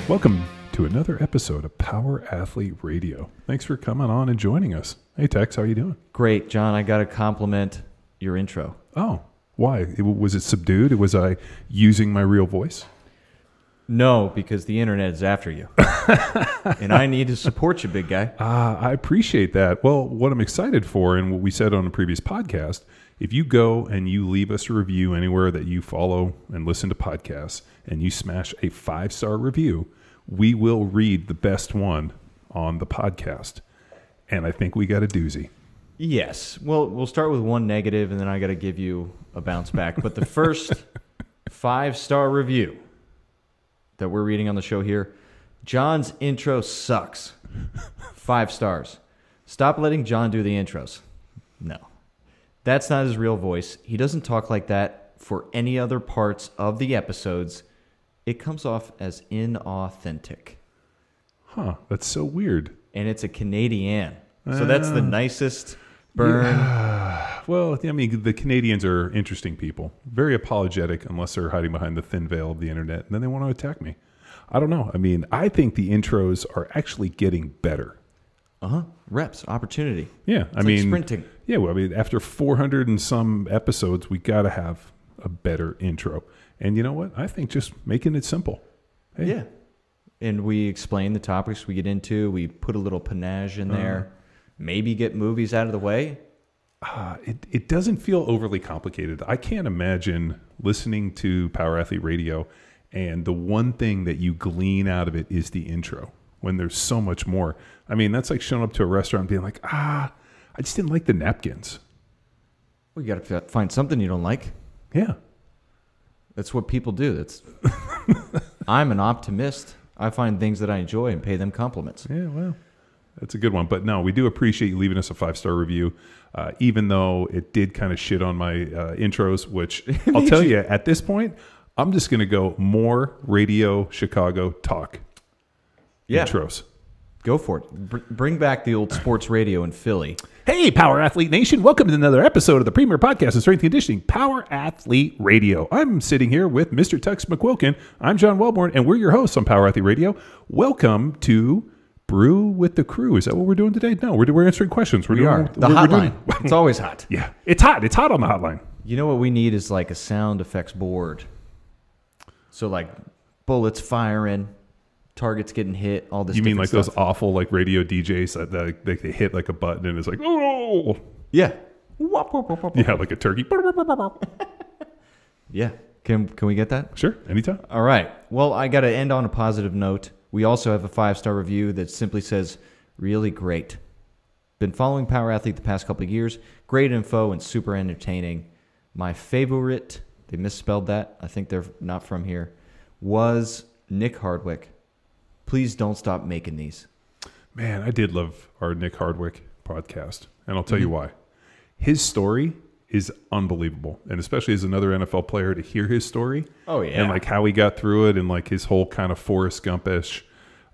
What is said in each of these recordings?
Welcome to another episode of Power Athlete Radio. Thanks for coming on and joining us. Hey, Tex, how are you doing? Great, John. I got to compliment your intro. Oh, why? Was it subdued? Was I using my real voice? No, because the internet is after you. And I need to support you, big guy. I appreciate that. Well, what I'm excited for, and what we said on a previous podcast, if you go and you leave us a review anywhere that you follow and listen to podcasts, and you smash a 5-star review, we will read the best one on the podcast. And I think we got a doozy. Yes. Well, we'll start with one negative, and then I got to give you a bounce back. But the first 5-star review that we're reading on the show here, John's intro sucks. 5 stars. Stop letting John do the intros. No. That's not his real voice. He doesn't talk like that for any other parts of the episodes. It comes off as inauthentic. Huh, that's so weird. And it's a Canadian. So that's the nicest burn. Yeah. Well, I mean, the Canadians are interesting people. Very apologetic unless they're hiding behind the thin veil of the internet, and then they want to attack me. I don't know. I mean, I think the intros are actually getting better. Reps, opportunity. Yeah, It's like sprinting. Yeah, well, I mean, after 400 and some episodes, we got to have a better intro. And you know what? I think just making it simple. Hey. Yeah. And we explain the topics we get into. We put a little panache in there. Maybe get movies out of the way. It doesn't feel overly complicated. I can't imagine listening to Power Athlete Radio and the one thing that you glean out of it is the intro when there's so much more. I mean, that's like showing up to a restaurant and being like, I just didn't like the napkins. Well, you got to find something you don't like. Yeah. That's what people do. I'm an optimist. I find things that I enjoy and pay them compliments. Yeah, well, that's a good one. But no, we do appreciate you leaving us a 5-star review, even though it did kind of shit on my intros, which I'll tell you, at this point, I'm just going to go more Radio Chicago talk intros. Go for it. Bring back the old sports radio in Philly. Hey, Power Athlete Nation. Welcome to another episode of the premier podcast in strength and conditioning, Power Athlete Radio. I'm sitting here with Mr. Tex McQuilkin. I'm John Wellborn, and we're your hosts on Power Athlete Radio. Welcome to Brew with the Crew. Is that what we're doing today? No, we're answering questions. We are. The hotline. It's always hot. Yeah, it's hot. It's hot on the hotline. You know what we need is like a sound effects board. So like bullets firing, targets getting hit, all this. You mean like stuff. those awful like radio DJs that they hit like a button and it's like, oh yeah, yeah, like a turkey. Yeah, can we get that? Sure, anytime. All right. Well, I got to end on a positive note. We also have a 5-star review that simply says, "Really great. Been following Power Athlete the past couple of years. Great info and super entertaining. My favorite." They misspelled that. I think they're not from here. Was Nick Hardwick. Please don't stop making these. Man, I did love our Nick Hardwick podcast, and I'll tell you why. His story is unbelievable, and especially as another NFL player to hear his story. Oh, yeah. And like how he got through it and like his whole kind of Forrest Gump-ish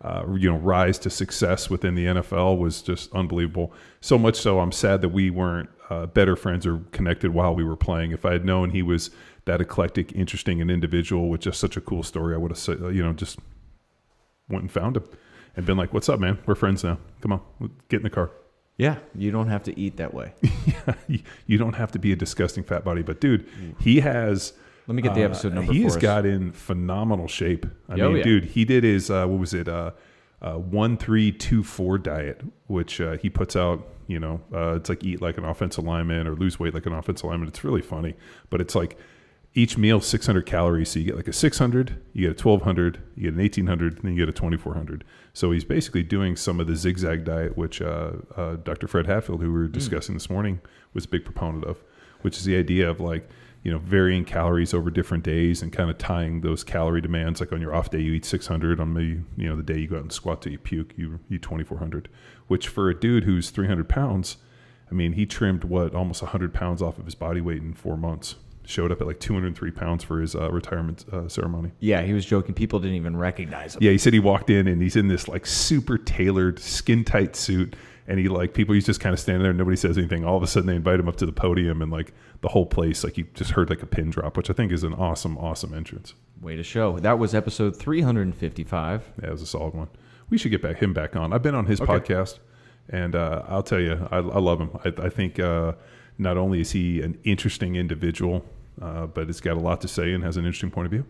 rise to success within the NFL was just unbelievable. So much so I'm sad that we weren't better friends or connected while we were playing. If I had known he was that eclectic, interesting, and individual with just such a cool story, I would have said, just went and found him and been like, "What's up, man? We're friends now. Come on, get in the car." Yeah, you don't have to eat that way. Yeah, you don't have to be a disgusting fat body. But dude, he has. Let me get the episode number. He for has us. got in phenomenal shape. I Oh, mean, yeah. dude, he did his 1-3-2-4 diet, which he puts out. It's like eat like an offensive lineman or lose weight like an offensive lineman. It's really funny, but it's like each meal 600 calories. So you get like a 600, you get a 1200, you get an 1800, and then you get a 2400. So he's basically doing some of the Zigzag Diet, which Dr. Fred Hatfield, who we were discussing this morning, was a big proponent of, which is the idea of like, varying calories over different days and kind of tying those calorie demands. Like on your off day, you eat 600. On the day you go out and squat till you puke, you eat 2400. Which for a dude who's 300 pounds, I mean, he trimmed almost 100 pounds off of his body weight in 4 months. Showed up at like 203 pounds for his retirement ceremony. Yeah, he was joking. People didn't even recognize him. Yeah, he said he walked in and he's in this like super tailored, skin tight suit. And he he's just kind of standing there and nobody says anything. All of a sudden they invite him up to the podium and like the whole place, like you just heard like a pin drop, which I think is an awesome, awesome entrance. Way to show. That was episode 355. Yeah, it was a solid one. We should get him back on. I've been on his podcast, and I'll tell you, I love him. I think not only is he an interesting individual, but he's got a lot to say and has an interesting point of view.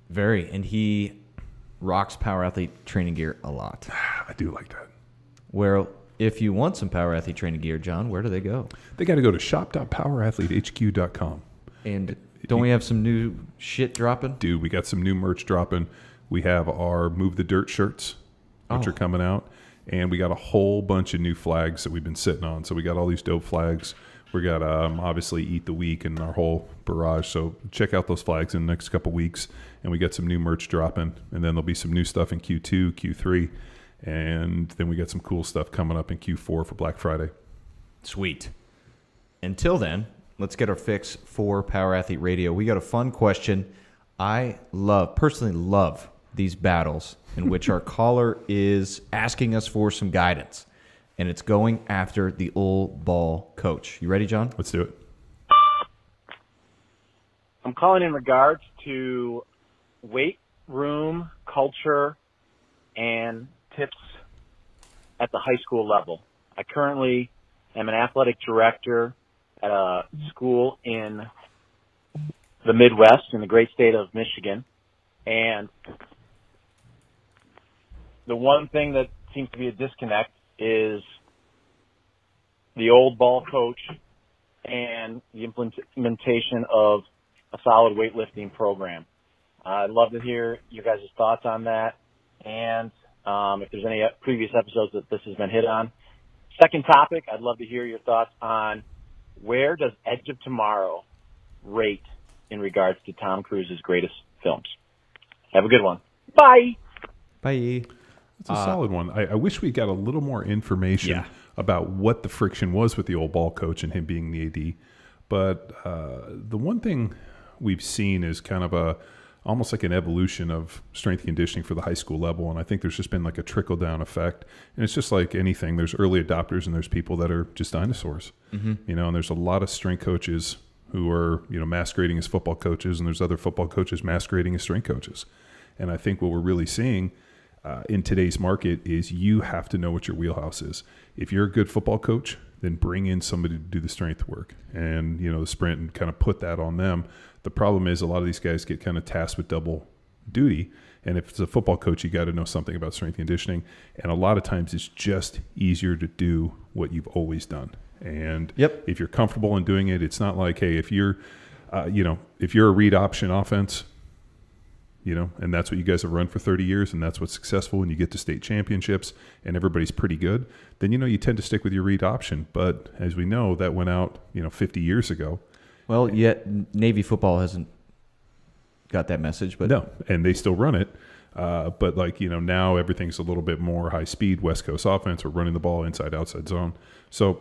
Very. And he rocks Power Athlete training gear a lot. I do like that. Well, if you want some Power Athlete training gear, John, where do they go? They got to go to shop.powerathletehq.com. And don't we have some new shit dropping? Dude, we got some new merch dropping. We have our Move the Dirt shirts, which are coming out. And we got a whole bunch of new flags that we've been sitting on. So we got all these dope flags. We got obviously Eat the Week and our whole barrage. So check out those flags in the next couple weeks. And we got some new merch dropping. And then there'll be some new stuff in Q2, Q3. And then we got some cool stuff coming up in Q4 for Black Friday. Sweet. Until then, let's get our fix for Power Athlete Radio. We got a fun question. I personally love these battles in which our caller is asking us for some guidance. And it's going after the old ball coach. You ready, John? Let's do it. I'm calling in regards to weight room culture and tips at the high school level. I currently am an athletic director at a school in the Midwest in the great state of Michigan. And the one thing that seems to be a disconnect is the old ball coach and the implementation of a solid weightlifting program. I'd love to hear your guys' thoughts on that, and if there's any previous episodes that this has been hit on. Second topic, I'd love to hear your thoughts on where does Edge of Tomorrow rate in regards to Tom Cruise's greatest films. Have a good one. Bye. Bye. It's a solid one. I wish we got a little more information about what the friction was with the old ball coach and him being the AD. But the one thing we've seen is kind of almost like an evolution of strength conditioning for the high school level. And I think there's just been like a trickle down effect. And it's just like anything. There's early adopters and there's people that are just dinosaurs. Mm-hmm. You know, and there's a lot of strength coaches who are, you know, masquerading as football coaches, and there's other football coaches masquerading as strength coaches. And I think what we're really seeing in today's market is you have to know what your wheelhouse is. If you're a good football coach, then bring in somebody to do the strength work and, you know, the sprint, and kind of put that on them. The problem is a lot of these guys get kind of tasked with double duty. And if it's a football coach, you got to know something about strength conditioning. And a lot of times it's just easier to do what you've always done. And if you're comfortable in doing it, it's not like, hey, if you're, if you're a read option offense, you know, and that's what you guys have run for 30 years, and that's what's successful, and you get to state championships, and everybody's pretty good, then, you know, you tend to stick with your read option. But as we know, that went out, 50 years ago. Well, yet Navy football hasn't got that message. But no, and they still run it. But, now everything's a little bit more high speed, West Coast offense. We're running the ball inside, outside zone. So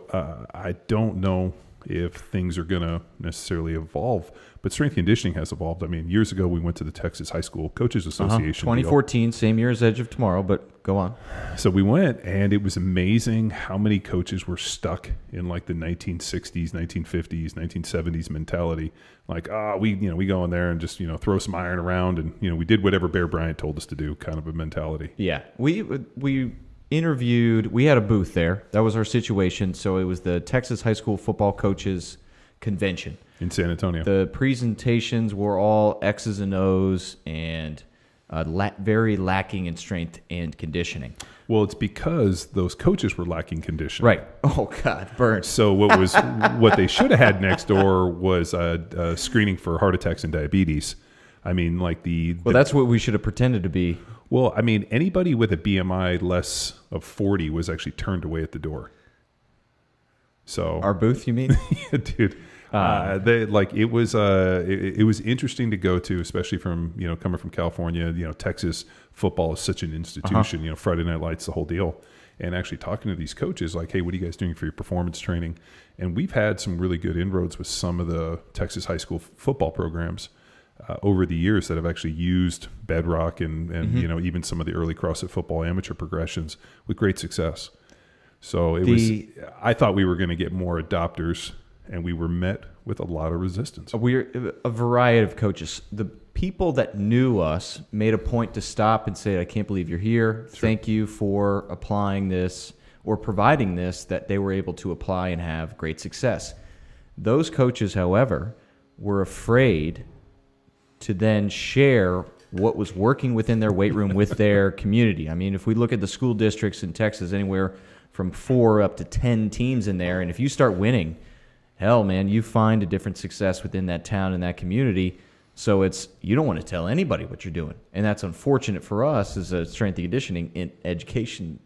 I don't know if things are going to necessarily evolve, but strength conditioning has evolved. I mean, years ago, we went to the Texas High School Coaches Association. 2014, same year as Edge of Tomorrow, but go on. So we went, and it was amazing how many coaches were stuck in like the 1960s, 1950s, 1970s mentality. Like, we go in there and just, throw some iron around, and, we did whatever Bear Bryant told us to do, kind of a mentality. Yeah. We interviewed, we had a booth there. That was our situation. So it was the Texas High School Football Coaches Convention in San Antonio. The presentations were all X's and O's and very lacking in strength and conditioning. Well, it's because those coaches were lacking conditioning. Right. Oh, God, burn. So what they should have had next door was a screening for heart attacks and diabetes. I mean, like that's what we should have pretended to be. Well, I mean, anybody with a BMI less of 40 was actually turned away at the door. So our booth, you mean? Yeah, dude. It was interesting to go to, especially from coming from California. Texas football is such an institution. Friday Night Lights, the whole deal, and actually talking to these coaches, like, hey, what are you guys doing for your performance training? And we've had some really good inroads with some of the Texas high school football programs over the years that have actually used Bedrock and even some of the early CrossFit football amateur progressions with great success. So I thought we were going to get more adopters, and we were met with a lot of resistance. We're a variety of coaches. The people that knew us made a point to stop and say, I can't believe you're here. Sure. Thank you for applying this or providing this, that they were able to apply and have great success. Those coaches, however, were afraid to then share what was working within their weight room with their community. I mean, if we look at the school districts in Texas, anywhere from 4 up to 10 teams in there, and if you start winning, hell, man, you find a different success within that town and that community. So you don't want to tell anybody what you're doing. And that's unfortunate for us as a strength and conditioning in education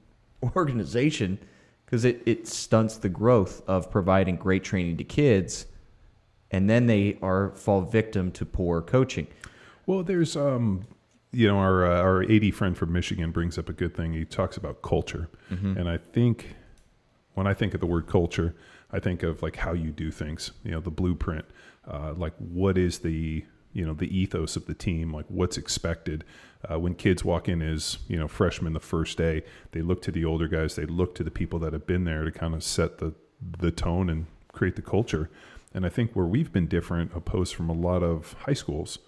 organization, because it stunts the growth of providing great training to kids, and then they fall victim to poor coaching. Well, there's our AD friend from Michigan brings up a good thing. He talks about culture, and I think when I think of the word culture, I think of like how you do things. The blueprint, like what is the ethos of the team, like what's expected. When kids walk in as, freshmen the first day, they look to the older guys, they look to the people that have been there to kind of set the tone and create the culture. And I think where we've been different, opposed from a lot of high schools,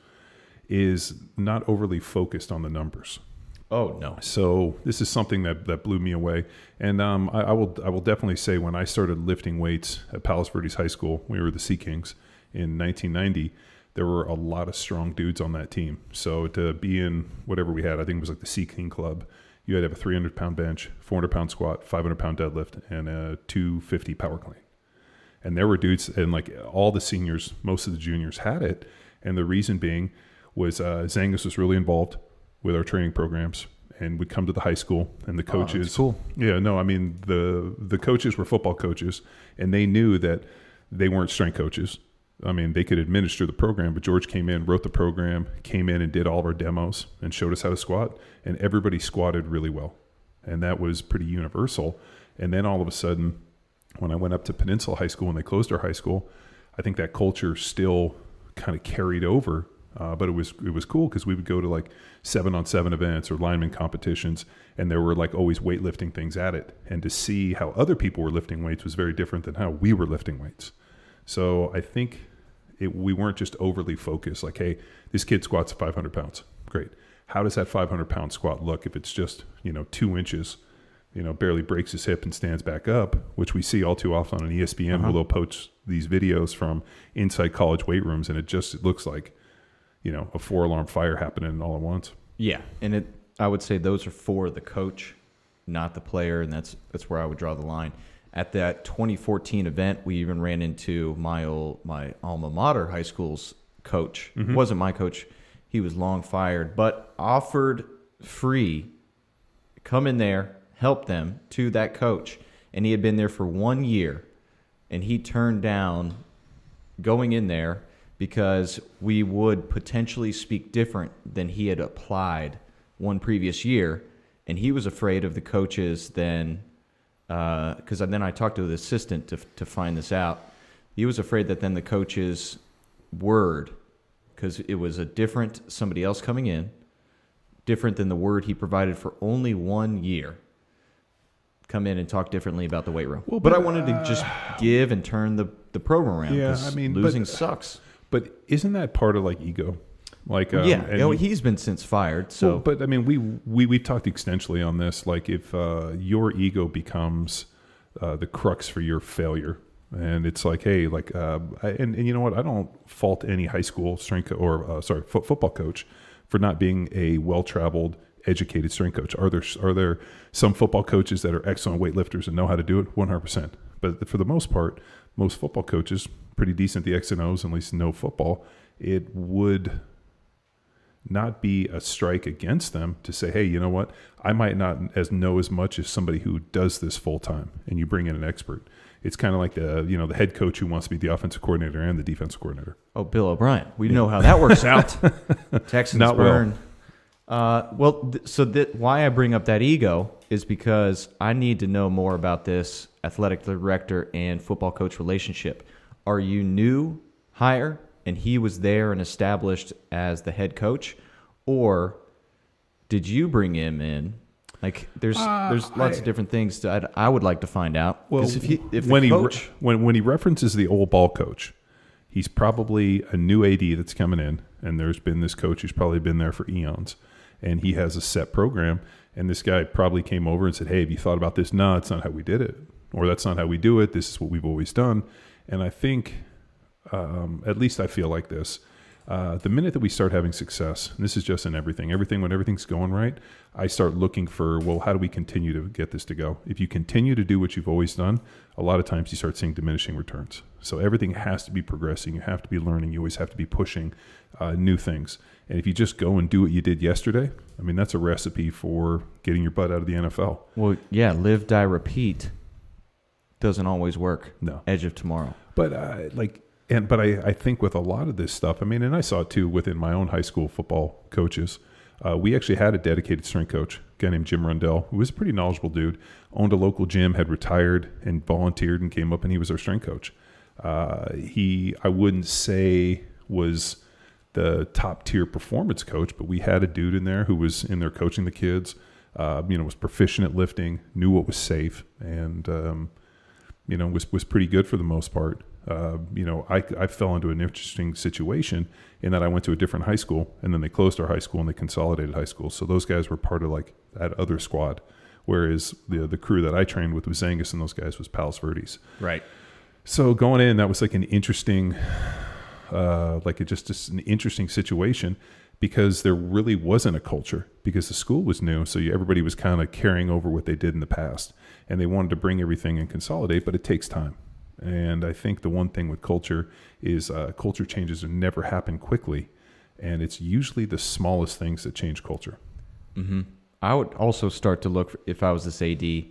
is not overly focused on the numbers. Oh, no. So this is something that blew me away. And I will definitely say when I started lifting weights at Palos Verdes High School, we were the Sea Kings in 1990, there were a lot of strong dudes on that team. So to be in whatever we had, I think it was like the Sea King Club, you had to have a 300-pound bench, 400-pound squat, 500-pound deadlift, and a 250 power clean. And there were dudes, and like all the seniors, most of the juniors had it. And the reason being was Zangus was really involved with our training programs and would come to the high school, and the coaches. Oh, that's cool. Yeah, no, I mean, the coaches were football coaches, and they knew that they weren't strength coaches. I mean, they could administer the program, but George came in, wrote the program, came in and did all of our demos and showed us how to squat, and everybody squatted really well. And that was pretty universal. And then all of a sudden, when I went up to Peninsula High School and they closed our high school, I think that culture still kind of carried over. But it was cool because we would go to like 7-on-7 events or lineman competitions, and there were like always weightlifting things at it. And to see how other people were lifting weights was very different than how we were lifting weights. So I think we weren't just overly focused like, hey, this kid squats 500 pounds. Great. How does that 500-pound squat look if it's just, 2 inches, barely breaks his hip and stands back up, which we see all too often on ESPN, where they'll post these videos from inside college weight rooms, and it looks like, a 4-alarm fire happening all at once. Yeah, and I would say those are for the coach, not the player, and that's where I would draw the line. At that 2014 event, we even ran into my alma mater high school's coach. Mm-hmm. Wasn't my coach. He was long fired, but offered free, come in there, help them, to that coach. And he had been there for 1 year, and he turned down going in there because we would potentially speak different than he had applied one previous year. And he was afraid of the coaches then, because then I talked to the assistant to find this out. He was afraid that then the coach's word, because it was somebody else coming in, different than the word he provided for only 1 year, come in and talk differently about the weight room. Well, but I wanted to just give and turn the program around. Yeah, I mean, losing sucks. But isn't that part of like ego? Like he's been since fired. So, well, but I mean, we've talked extensively on this. Like, if your ego becomes the crux for your failure, and it's like, hey, like, and you know what? I don't fault any high school strength or football coach for not being a well-traveled, educated strength coach. Are there some football coaches that are excellent weightlifters and know how to do it? 100%. But for the most part, most football coaches pretty decent at the X and O's, at least know football. It would not be a strike against them to say, hey, you know what? I might not know as much as somebody who does this full time, and you bring in an expert. It's kind of like the head coach who wants to be the offensive coordinator and the defensive coordinator. Oh, Bill O'Brien. We know how that works out. Texans not burn. Why I bring up that ego is because I need to know more about this athletic director and football coach relationship. Are you new hire and he was there and established as the head coach, or did you bring him in? Like, there's lots of different things that I would like to find out. Well, when he references the old ball coach, he's probably a new AD that's coming in, and there's been this coach who's probably been there for eons, and he has a set program, and this guy probably came over and said, hey, have you thought about this? No, it's not how we did it, or that's not how we do it. This is what we've always done. And I think, at least I feel like this, the minute that we start having success, and this is just in everything, when everything's going right, I start looking for, well, how do we continue to get this to go? If you continue to do what you've always done, a lot of times you start seeing diminishing returns. So everything has to be progressing. You have to be learning. You always have to be pushing new things. And if you just go and do what you did yesterday, I mean, that's a recipe for getting your butt out of the NFL. Well, yeah, live, die, repeat doesn't always work. No. Edge of tomorrow. But I think with a lot of this stuff, I mean, and I saw it too within my own high school football coaches. We actually had a dedicated strength coach, a guy named Jim Rundell, who was a pretty knowledgeable dude, owned a local gym, had retired and volunteered and came up, and he was our strength coach. I wouldn't say was the top tier performance coach, but we had a dude in there who was in there coaching the kids, was proficient at lifting, knew what was safe, and, was pretty good for the most part. I fell into an interesting situation in that I went to a different high school, and then they closed our high school and they consolidated high schools. So those guys were part of like that other squad, whereas the crew that I trained with Zangus and those guys was Palos Verdes. Right. So going in, that was like an interesting, just an interesting situation because there really wasn't a culture because the school was new. So everybody was kind of carrying over what they did in the past, and they wanted to bring everything and consolidate, but it takes time. And I think the one thing with culture is culture changes never happen quickly, and it's usually the smallest things that change culture. Mm-hmm. I would also start to look, if I was this AD,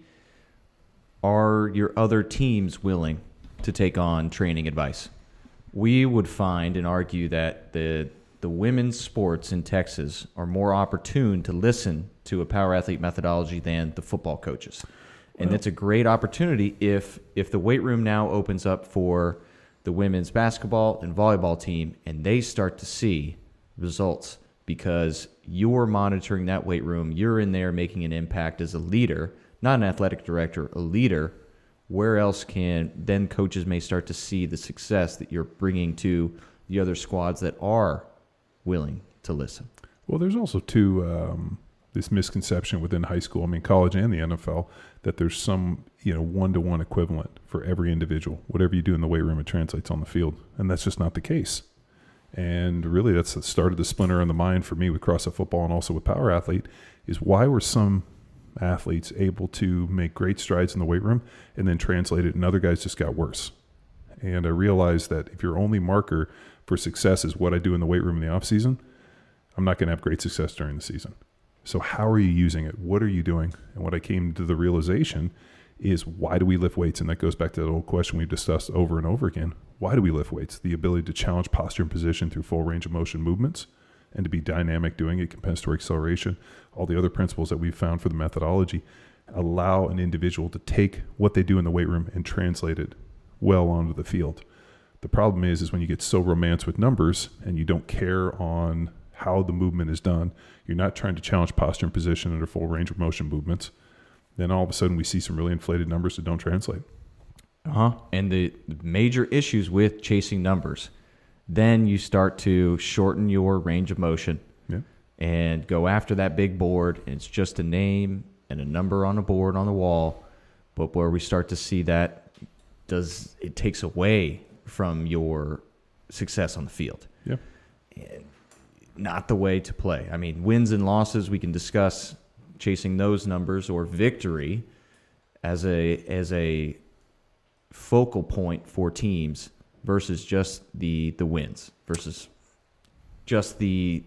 are your other teams willing to take on training advice? We would find and argue that the women's sports in Texas are more opportune to listen to a power athlete methodology than the football coaches. And it's a great opportunity if the weight room now opens up for the women's basketball and volleyball team and they start to see results because you're monitoring that weight room, you're in there making an impact as a leader, not an athletic director, a leader. Where else can then coaches may start to see the success that you're bringing to the other squads that are willing to listen? Well, there's also this misconception within high school, I mean college and the NFL, that there's some one-to-one equivalent for every individual. Whatever you do in the weight room, it translates on the field, and that's just not the case. And really, that's the start of the splinter in the mind for me with CrossFit football and also with Power Athlete, is why were some athletes able to make great strides in the weight room and then translate it, and other guys just got worse. And I realized that if your only marker for success is what I do in the weight room in the off season, I'm not going to have great success during the season. So how are you using it? What are you doing? And what I came to the realization is, why do we lift weights? And that goes back to that old question we've discussed over and over again. Why do we lift weights? The ability to challenge posture and position through full range of motion movements and to be dynamic doing it, compensatory acceleration, all the other principles that we've found for the methodology allow an individual to take what they do in the weight room and translate it well onto the field. The problem is when you get so romanced with numbers and you don't care on how the movement is done, you're not trying to challenge posture and position under full range of motion movements, then all of a sudden we see some really inflated numbers that don't translate. And the major issues with chasing numbers, then you start to shorten your range of motion and go after that big board, and it's just a name and a number on a board on the wall. But where we start to see that it takes away from your success on the field. Yeah. And not the way to play. I mean, wins and losses, we can discuss chasing those numbers, or victory as a focal point for teams versus just the wins, versus just the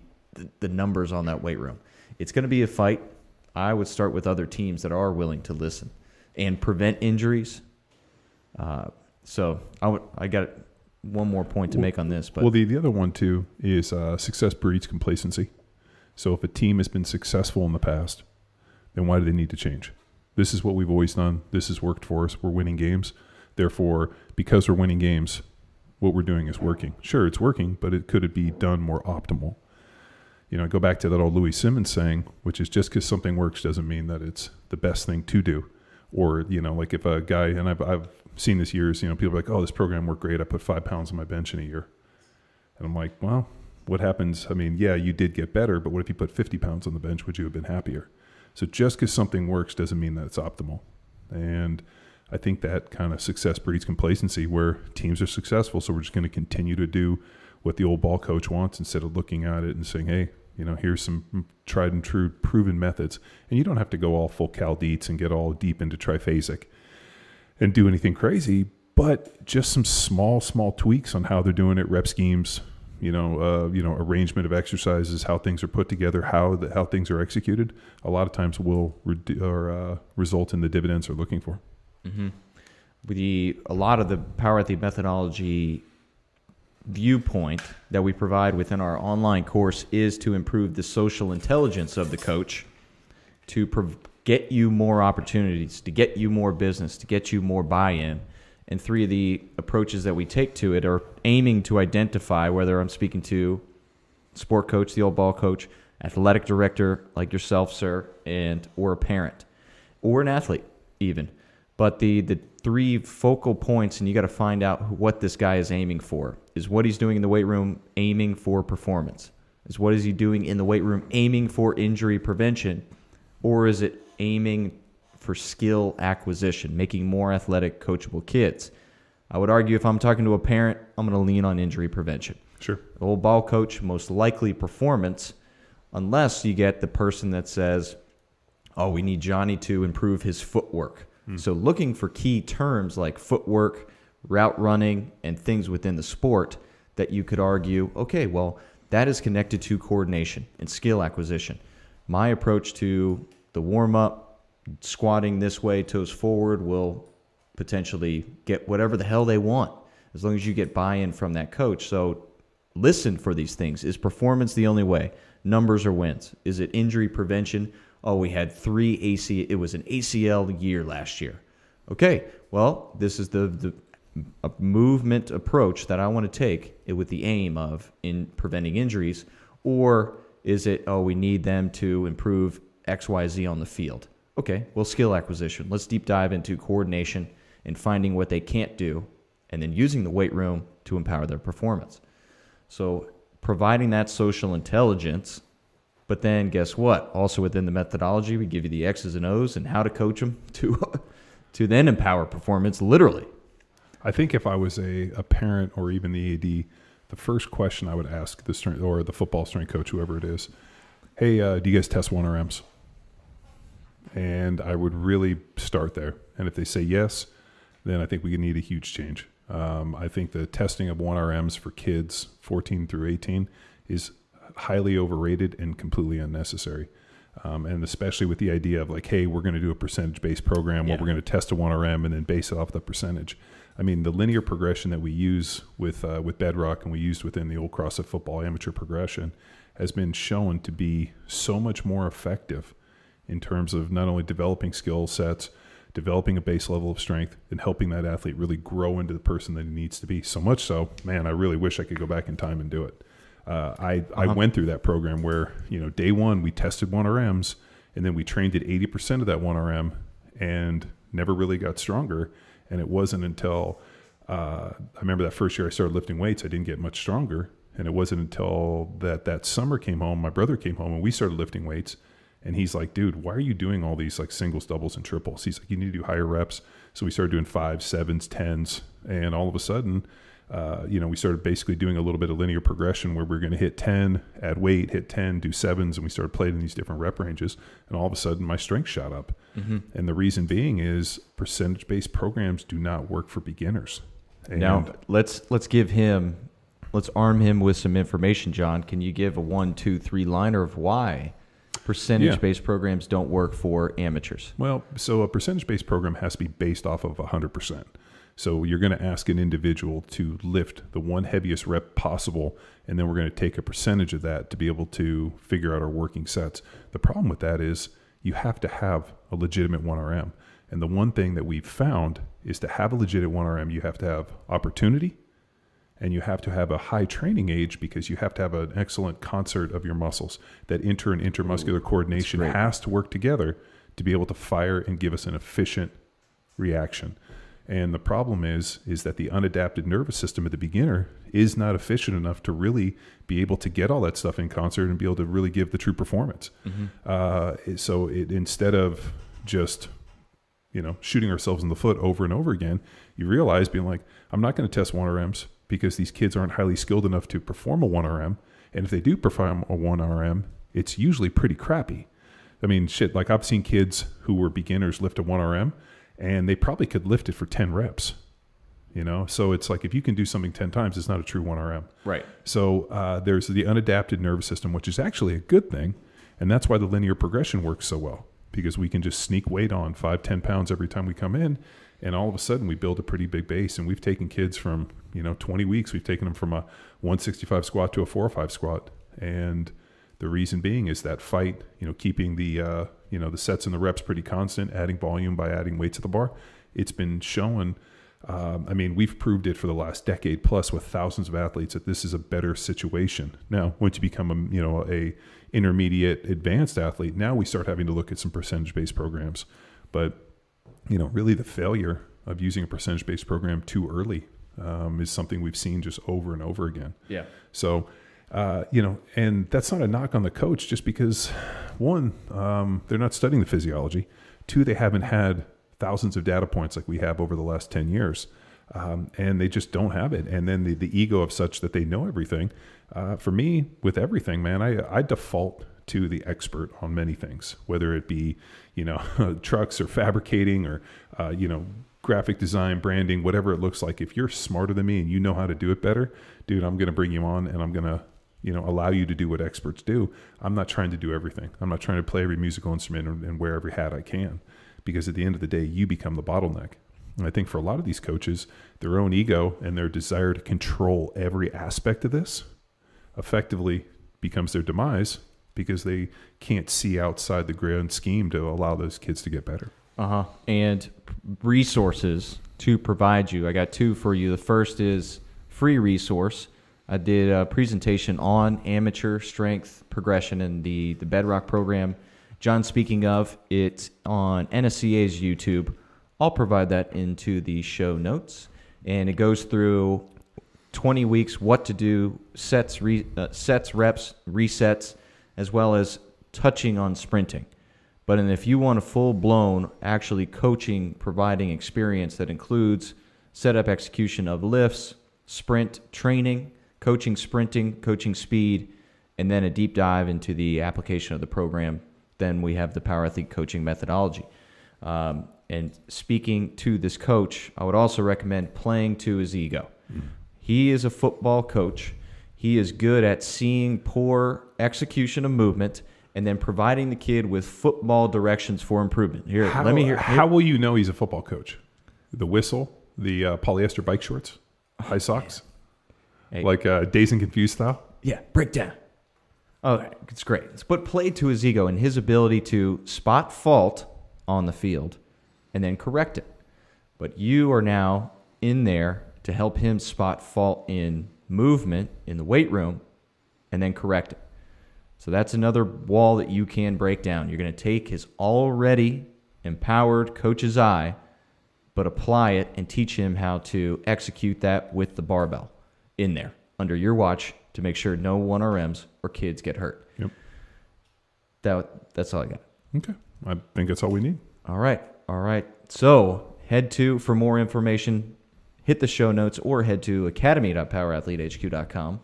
numbers on that weight room. It's going to be a fight. I would start with other teams that are willing to listen and prevent injuries. So I got one more point to make on this. But the other one too is success breeds complacency. So if a team has been successful in the past, then why do they need to change? This is what we've always done. This has worked for us. We're winning games. Therefore, because we're winning games, what we're doing is working. Sure, it's working, but could it be done more optimal? I go back to that old Louis Simmons saying, which is just because something works doesn't mean that it's the best thing to do. Or, like if a guy, and I've seen this years, people are like, oh, this program worked great. I put 5 pounds on my bench in a year. And I'm like, well, what happens? I mean, yeah, you did get better, but what if you put 50 pounds on the bench? Would you have been happier? So just because something works doesn't mean that it's optimal. And I think that kind of success breeds complacency, where teams are successful, so we're just going to continue to do what the old ball coach wants instead of looking at it and saying, hey, here's some tried and true proven methods. And you don't have to go all full Cal Dietz and get all deep into triphasic and do anything crazy, but just some small tweaks on how they're doing it, rep schemes, arrangement of exercises, how things are put together, how things are executed, a lot of times will result in the dividends they're looking for. Mm-hmm. A lot of the power athlete methodology viewpoint that we provide within our online course is to improve the social intelligence of the coach, to get you more opportunities, to get you more business, to get you more buy-in. And 3 of the approaches that we take to it are aiming to identify, whether I'm speaking to sport coach, the old ball coach, athletic director like yourself, sir, or a parent, or an athlete even. But the 3 focal points, and you got to find out what this guy is aiming for. Is what he's doing in the weight room aiming for performance? Is what is he doing in the weight room aiming for injury prevention? Or is it aiming for skill acquisition, making more athletic, coachable kids? I would argue if I'm talking to a parent, I'm going to lean on injury prevention. Sure. The old ball coach, most likely performance, unless you get the person that says, oh, we need Johnny to improve his footwork. So looking for key terms like footwork, route running, and things within the sport that you could argue, okay, well, that is connected to coordination and skill acquisition. My approach to the warm-up, squatting this way, toes forward, will potentially get whatever the hell they want as long as you get buy-in from that coach. So listen for these things. Is performance the only way? Numbers or wins? Is it injury prevention? Oh, we had 3 ACL. It was an ACL year last year. Okay, well, this is the movement approach that I want to take with the aim of in preventing injuries. Or is it, oh, we need them to improve XYZ on the field? Okay, well, skill acquisition. Let's deep dive into coordination and finding what they can't do, and then using the weight room to empower their performance. So providing that social intelligence. But then guess what? Also within the methodology, we give you the X's and O's and how to coach them to then empower performance, literally. I think if I was a parent or even the AD, the first question I would ask the strength or the football strength coach, whoever it is, hey, do you guys test 1RMs? And I would really start there. And if they say yes, then I think we need a huge change. I think the testing of 1RMs for kids 14 through 18 is highly overrated and completely unnecessary. And especially with the idea of like, hey, we're going to do a percentage-based program where we're going to test a 1RM and then base it off the percentage. I mean, the linear progression that we use with Bedrock and we used within the old CrossFit football amateur progression has been shown to be so much more effective in terms of not only developing skill sets, developing a base level of strength, and helping that athlete really grow into the person that he needs to be. So much so, man, I really wish I could go back in time and do it. I went through that program where, day one we tested 1RMs and then we trained at 80% of that 1RM and never really got stronger. And it wasn't until I remember that first year I started lifting weights, I didn't get much stronger. And it wasn't until that summer came home, my brother came home and we started lifting weights. And he's like, dude, why are you doing all these like singles, doubles, and triples? He's like, you need to do higher reps. So we started doing 5s, 7s, 10s. And all of a sudden, we started basically doing a little bit of linear progression where we're going to hit 10, add weight, hit 10, do 7s, and we started playing in these different rep ranges. And all of a sudden, my strength shot up. Mm-hmm. And the reason being is percentage-based programs do not work for beginners. And now, let's arm him with some information, John. Can you give a 1, 2, 3 liner of why percentage-based programs don't work for amateurs? Well, so a percentage-based program has to be based off of 100%. So you're going to ask an individual to lift the one heaviest rep possible, and then we're going to take a percentage of that to be able to figure out our working sets. The problem with that is you have to have a legitimate 1RM. And the one thing that we've found is to have a legitimate 1RM, you have to have opportunity and you have to have a high training age because you have to have an excellent concert of your muscles. That inter and intermuscular coordination has to work together to be able to fire and give us an efficient reaction. And the problem is that the unadapted nervous system of the beginner is not efficient enough to really be able to get all that stuff in concert and be able to really give the true performance. So instead of just, shooting ourselves in the foot over and over again, you realize being like, I'm not going to test 1RMs because these kids aren't highly skilled enough to perform a 1RM. And if they do perform a 1RM, it's usually pretty crappy. I mean, shit, like I've seen kids who were beginners lift a 1RM and they probably could lift it for 10 reps, So it's like if you can do something 10 times, it's not a true 1RM. Right. So there's the unadapted nervous system, which is actually a good thing. And that's why the linear progression works so well, because we can just sneak weight on 5-10 pounds every time we come in. And all of a sudden we build a pretty big base. And we've taken kids from, 20 weeks, we've taken them from a 165 squat to a 405 squat. And the reason being is that fight, keeping the, the sets and the reps pretty constant, adding volume by adding weight to the bar. It's been shown. We've proved it for the last decade plus with thousands of athletes that this is a better situation. Now, once you become a intermediate advanced athlete, now we start having to look at some percentage-based programs. But, really the failure of using a percentage-based program too early is something we've seen just over and over again. Yeah. So, and that's not a knock on the coach just because, one, they're not studying the physiology. Two, they haven't had thousands of data points like we have over the last 10 years. And they just don't have it. And then the ego of such that they know everything. For me, with everything, man, I default to the expert on many things, whether it be, trucks or fabricating or, graphic design, branding, whatever it looks like. If you're smarter than me and you know how to do it better, dude, I'm going to bring you on and I'm going to, allow you to do what experts do. I'm not trying to do everything. I'm not trying to play every musical instrument and wear every hat I can, because at the end of the day, you become the bottleneck. And I think for a lot of these coaches, their own ego and their desire to control every aspect of this effectively becomes their demise because they can't see outside the grand scheme to allow those kids to get better. And resources to provide you. I got two for you. The first is free resource. I did a presentation on amateur strength progression in the Bedrock program. John, speaking of, it's on NSCA's YouTube. I'll provide that into the show notes. And it goes through 20 weeks, what to do, sets, reps, resets, as well as touching on sprinting. But if you want a full-blown, actually coaching, providing experience that includes setup execution of lifts, sprint training, coaching sprinting, coaching speed, and then a deep dive into the application of the program, then we have the Power Athlete coaching methodology. And speaking to this coach, I would also recommend playing to his ego. He is a football coach. He is good at seeing poor execution of movement and then providing the kid with football directions for improvement. Here, let me hear. How will you know he's a football coach? The whistle, the polyester bike shorts, high socks, like Dazed and Confused style? Yeah, breakdown. Oh, it's great. But played to his ego and his ability to spot fault on the field and then correct it. But you are now in there to help him spot fault in movement in the weight room and then correct it. So that's another wall that you can break down. You're going to take his already empowered coach's eye, but apply it and teach him how to execute that with the barbell in there under your watch to make sure no 1RMs or kids get hurt. Yep. That's all I got. Okay. I think that's all we need. All right. So for more information, hit the show notes or head to academy.powerathletehq.com.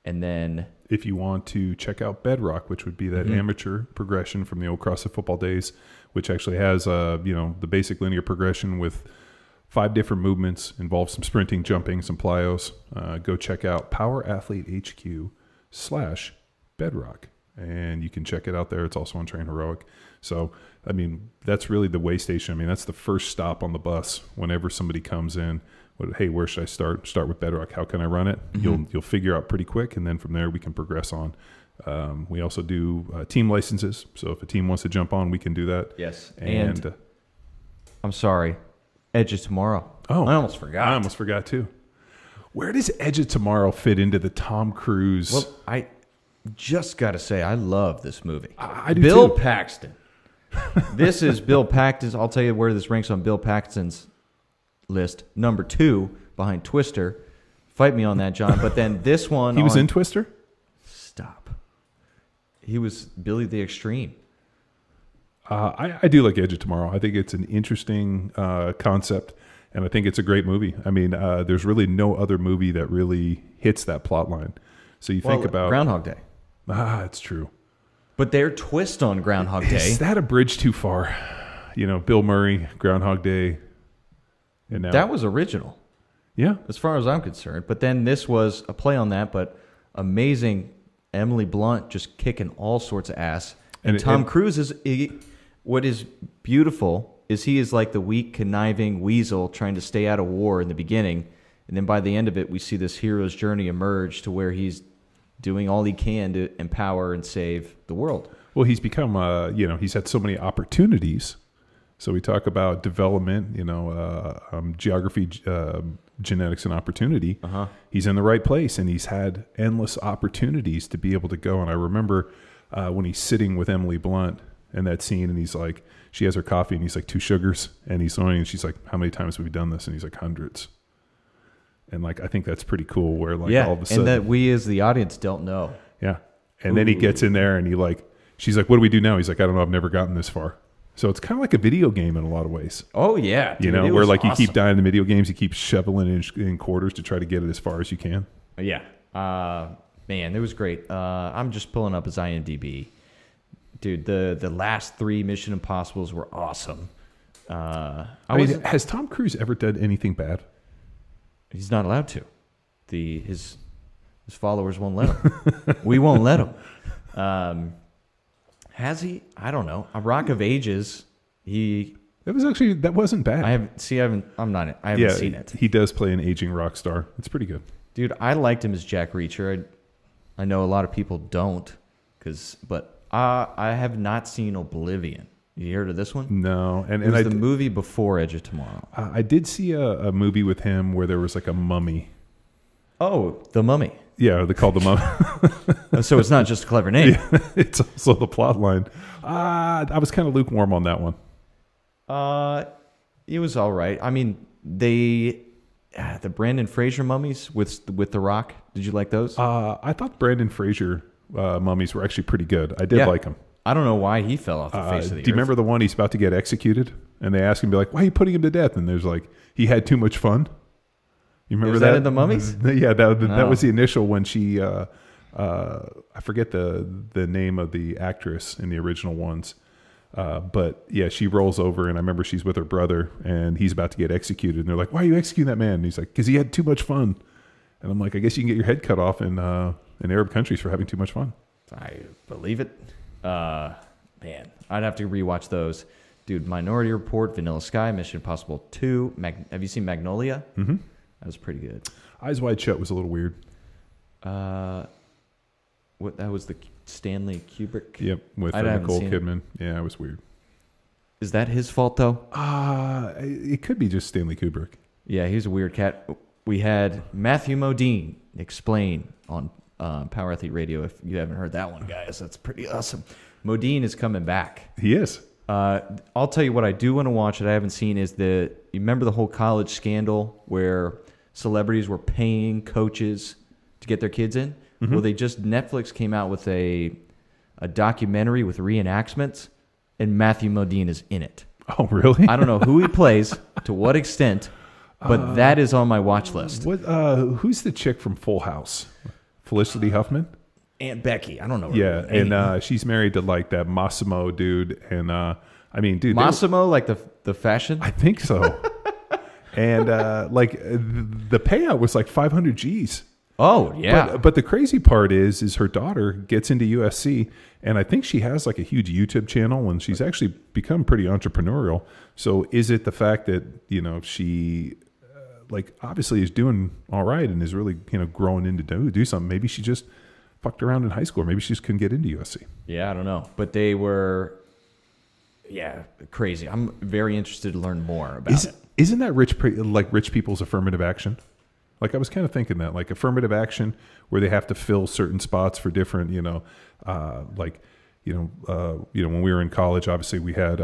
And then if you want to check out Bedrock, which would be that amateur progression from the old CrossFit football days, which actually has the basic linear progression with 5 different movements, involves some sprinting, jumping, some plyos. Go check out powerathletehq.com/Bedrock. And you can check it out there. It's also on Train Heroic. So, that's really the way station. That's the first stop on the bus whenever somebody comes in. Hey, where should I start? Start with Bedrock. How can I run it? You'll figure out pretty quick, and then from there we can progress on. We also do team licenses. So if a team wants to jump on, we can do that. Yes. And I'm sorry, Edge of Tomorrow. Oh, I almost forgot too. Where does Edge of Tomorrow fit into the Tom Cruise? Well, I just got to say, I love this movie. I do Bill too. Paxton. This is Bill Paxton. I'll tell you where this ranks on Bill Paxton's list, number 2 behind Twister. Fight me on that, John. But then this one, He was in Twister? Stop. He was Billy the Extreme. I do like Edge of Tomorrow. I think it's an interesting concept, and I think it's a great movie. I mean, there's really no other movie that really hits that plot line. So you think about Groundhog Day. It's true. But their twist on Groundhog Day. Is that a bridge too far? You know, Bill Murray, Groundhog Day. And now, that was original. Yeah. As far as I'm concerned. But then this was a play on that, but amazing Emily Blunt just kicking all sorts of ass. And Tom Cruise is... what is beautiful is he is like the weak, conniving weasel trying to stay out of war in the beginning. And then by the end of it, we see this hero's journey emerge to where he's doing all he can to empower and save the world. Well, he's become, he's had so many opportunities. So we talk about development, geography, genetics, and opportunity. Uh-huh. He's in the right place, and he's had endless opportunities to be able to go. And I remember when he's sitting with Emily Blunt in that scene, and he's like, she has her coffee, and he's like, 2 sugars, and he's learning, and she's like, how many times have we done this? And he's like, hundreds. And like, I think that's pretty cool. Where like all of a sudden, and that we as the audience don't know. Yeah, and then he gets in there, and she's like, what do we do now? He's like, I don't know, I've never gotten this far. So it's kind of like a video game in a lot of ways. Oh yeah, dude, where like awesome. You keep dying in video games, you keep shoveling in quarters to try to get it as far as you can. Yeah, man, it was great. I'm just pulling up his IMDb, dude. The last 3 Mission Impossibles were awesome. Has Tom Cruise ever done anything bad? He's not allowed to. His followers won't let him. We won't let him. Has he? I don't know. A Rock of Ages. That wasn't bad. I haven't seen it. He does play an aging rock star. It's pretty good. Dude, I liked him as Jack Reacher. I know a lot of people don't, but I have not seen Oblivion. You heard of this one? No, and it was the movie before Edge of Tomorrow. I did see a movie with him where there was like a mummy. Oh, The Mummy. Yeah, they called The Mummy. So it's not just a clever name. Yeah, it's also the plot line. I was kind of lukewarm on that one. It was all right. I mean, the Brandon Fraser mummies with The Rock. Did you like those? I thought Brandon Fraser mummies were actually pretty good. I did like them. I don't know why he fell off the face of the earth. Do you remember the one he's about to get executed? And they ask him, be like, why are you putting him to death? And there's like, he had too much fun. You remember that? In The Mummies? Yeah, that was the initial when she, I forget the name of the actress in the original ones. But yeah, she rolls over, and I remember she's with her brother, and he's about to get executed. And they're like, why are you executing that man? And he's like, because he had too much fun. And I'm like, I guess you can get your head cut off in Arab countries for having too much fun. I believe it. Man, I'd have to rewatch those. Dude, Minority Report, Vanilla Sky, Mission Impossible 2. Have you seen Magnolia? Mm-hmm. That was pretty good. Eyes Wide Shut was a little weird. That was the Stanley Kubrick? Yep, with Nicole Kidman. Yeah, it was weird. Is that his fault, though? It could be just Stanley Kubrick. Yeah, he's a weird cat. We had Matthew Modine explain on Power Athlete Radio. If you haven't heard that one, guys, that's pretty awesome. Modine is coming back. He is. I'll tell you what I do want to watch that I haven't seen is you remember the whole college scandal where celebrities were paying coaches to get their kids in? Mm-hmm. Well, Netflix came out with a documentary with reenactments, and Matthew Modine is in it. Oh, really? I don't know who he plays, to what extent, but that is on my watch list. Who's the chick from Full House? Felicity Huffman? Aunt Becky. I don't know. Yeah, and she's married to like that Massimo dude, and dude, Massimo, like the fashion. I think so. And like the payout was like 500 G's. Oh yeah. But the crazy part is her daughter gets into USC, and I think she has like a huge YouTube channel, and she's actually become pretty entrepreneurial. So is it the fact that she like obviously is doing all right and is really growing into do something? Maybe she just fucked around in high school. Or maybe she just couldn't get into USC. Yeah, I don't know. But they were, crazy. I'm very interested to learn more about it. Isn't that rich people's affirmative action? Like I was kind of thinking that, like affirmative action, where they have to fill certain spots for different, when we were in college, obviously we had,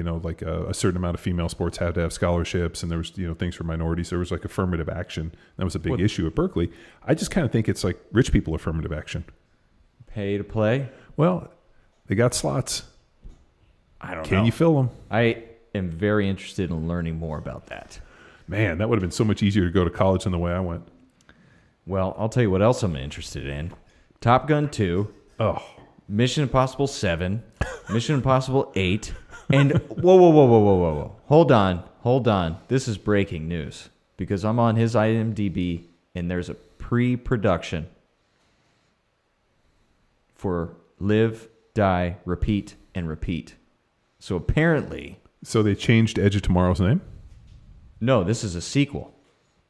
like a certain amount of female sports had to have scholarships, and there was, things for minorities. There was like affirmative action. That was a big issue at Berkeley. I just kind of think it's like rich people affirmative action. Pay to play? Well, they got slots. I don't know. Can you fill them? I am very interested in learning more about that. Man, that would have been so much easier to go to college than the way I went. Well, I'll tell you what else I'm interested in. Top Gun 2. Oh. Mission Impossible 7. Mission Impossible 8. And whoa. Hold on. This is breaking news. Because I'm on his IMDb, and there's a pre-production for Live, Die, Repeat, and Repeat. So apparently... So they changed Edge of Tomorrow's name? No, this is a sequel.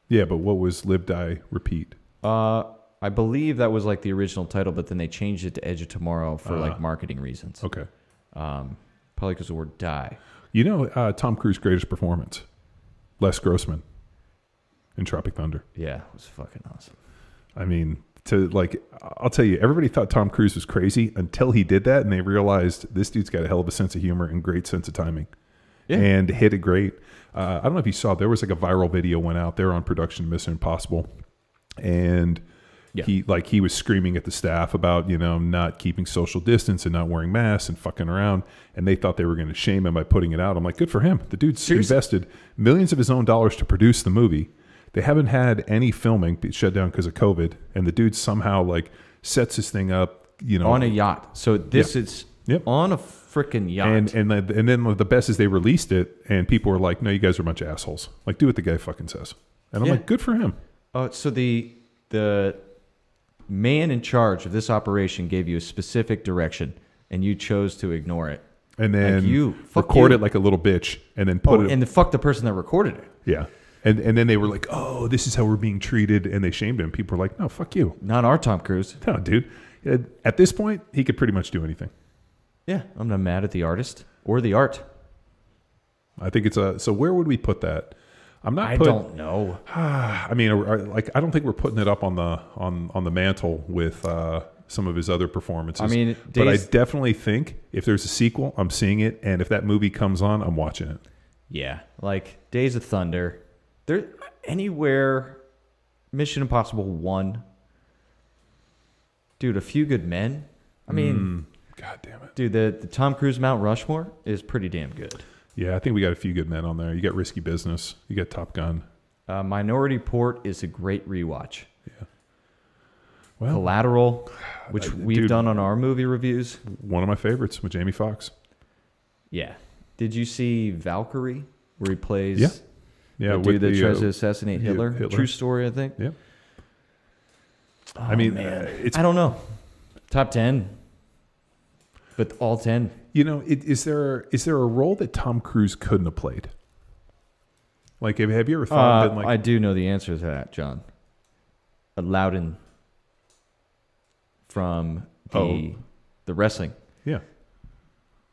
Yeah, but what was Live, Die, Repeat? I believe that was like the original title, but then they changed it to Edge of Tomorrow for like marketing reasons. Okay. Probably because the word die. Tom Cruise's greatest performance, Les Grossman in Tropic Thunder. Yeah, it was fucking awesome. I mean, I'll tell you, everybody thought Tom Cruise was crazy until he did that, and they realized this dude's got a hell of a sense of humor and great sense of timing. Yeah. And hit it great. I don't know if you saw, there was like a viral video went out there on production of Mission Impossible, and he was screaming at the staff about, not keeping social distance and not wearing masks and fucking around, and they thought they were going to shame him by putting it out. I'm like, good for him. The dude's invested millions of his own dollars to produce the movie. They haven't had any filming shut down because of COVID, and the dude somehow like sets this thing up, on a yacht. So this is on a freaking yacht. And then the best is they released it, and people were like, "No, you guys are a bunch of assholes. Like, do what the guy fucking says." And I'm like, "Good for him." So the man in charge of this operation gave you a specific direction, and you chose to ignore it. And then you record it like a little bitch, and then put it. And fuck the person that recorded it. Yeah. And then they were like, "Oh, this is how we're being treated," and they shamed him. People were like, "No, fuck you." Not our Tom Cruise. No, dude. At this point, he could pretty much do anything. Yeah, I'm not mad at the artist or the art. I think it's so where would we put that? I don't know. I mean, I don't think we're putting it up on the mantle with some of his other performances. I mean, but I definitely think if there's a sequel, I'm seeing it, and if that movie comes on, I'm watching it. Yeah, like Days of Thunder. There anywhere, Mission Impossible 1. Dude, A Few Good Men. I mean, God damn it, dude. The Tom Cruise Mount Rushmore is pretty damn good. Yeah, I think we got A Few Good Men on there. You got Risky Business. You got Top Gun. Minority Report is a great rewatch. Yeah. Well, Collateral, which we've done on our movie reviews. One of my favorites with Jamie Foxx. Yeah. Did you see Valkyrie, where he plays? Yeah, the dude that tries to assassinate Hitler. True story, I think. Yeah. Oh, I mean, I don't know. Top 10. But all 10. Is there a role that Tom Cruise couldn't have played? Like, have you ever thought? I do know the answer to that, John. Loudon from the wrestling. Yeah.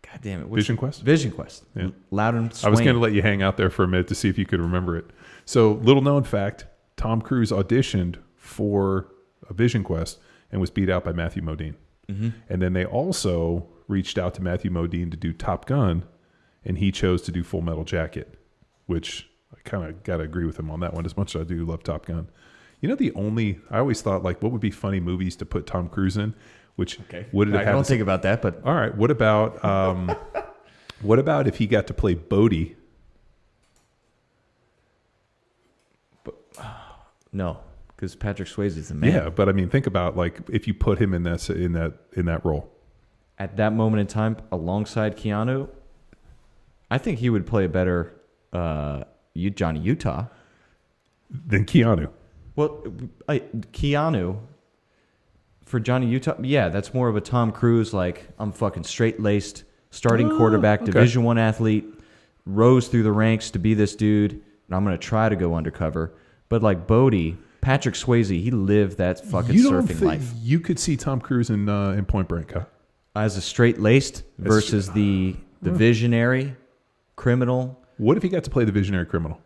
God damn it. Vision Quest? Vision Quest. Yeah. Loudon Swain. I was going to let you hang out there for a minute to see if you could remember it. So, little known fact, Tom Cruise auditioned for a Vision Quest and was beat out by Matthew Modine. Mm-hmm. And then they also reached out to Matthew Modine to do Top Gun, and he chose to do Full Metal Jacket, which I kind of got to agree with him on that one, as much as I do love Top Gun. I always thought, like, what would be funny movies to put Tom Cruise in? Which would it have? I don't think about that, but all right. What about if he got to play Bodhi? No, because Patrick Swayze is the man. Yeah, but I mean, think about like if you put him in that role at that moment in time alongside Keanu. I think he would play a better Johnny Utah than Keanu. Well, Keanu. For Johnny Utah, yeah, that's more of a Tom Cruise, like, I'm fucking straight-laced, starting quarterback, Division I athlete, rose through the ranks to be this dude, and I'm going to try to go undercover. But like Bodhi, Patrick Swayze, he lived that fucking surfing life. You could see Tom Cruise in Point Break, huh? As a straight-laced versus the visionary criminal. What if he got to play the visionary criminal?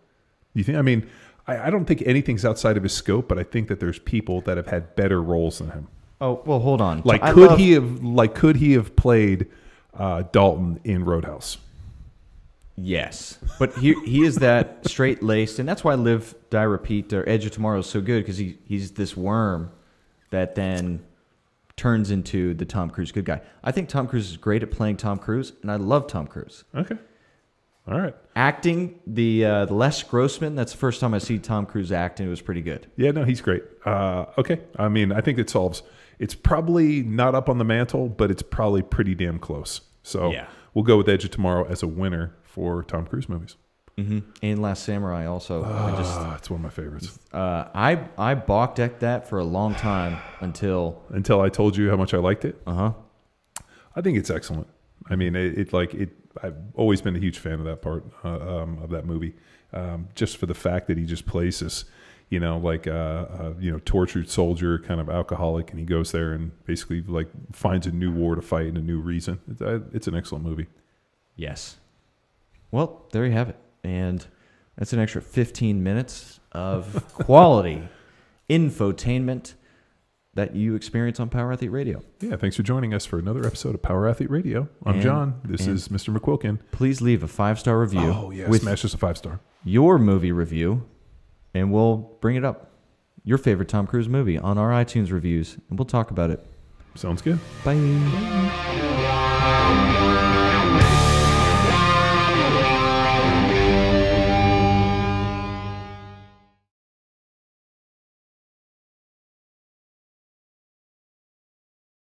You think? I mean, I don't think anything's outside of his scope, but I think that there's people that have had better roles than him. Oh, well, hold on. Could he have played Dalton in Roadhouse? Yes, but he is that straight laced, and that's why Live, Die, Repeat or Edge of Tomorrow is so good, because he's this worm that then turns into the Tom Cruise good guy. I think Tom Cruise is great at playing Tom Cruise, and I love Tom Cruise. Okay. All right. Acting, the Les Grossman, that's the first time I see Tom Cruise act, and it was pretty good. Yeah, no, he's great. Okay. I mean, I think it's probably not up on the mantle, but it's probably pretty damn close. So we'll go with Edge of Tomorrow as a winner for Tom Cruise movies. Mm-hmm. And Last Samurai also. It's one of my favorites. I balked at that for a long time until I told you how much I liked it. Uh-huh. I think it's excellent. I mean, I've always been a huge fan of that part of that movie, just for the fact that he just plays this, tortured soldier, kind of alcoholic, and he goes there and basically like finds a new war to fight and a new reason. It's an excellent movie. Yes. Well, there you have it. And that's an extra 15 minutes of quality infotainment that you experience on Power Athlete Radio. Yeah, thanks for joining us for another episode of Power Athlete Radio. I'm John. This is Mr. McQuilkin. Please leave a 5-star review. Oh, yeah, smash us a 5-star. Your movie review, and we'll bring it up. Your favorite Tom Cruise movie on our iTunes reviews, and we'll talk about it. Sounds good. Bye.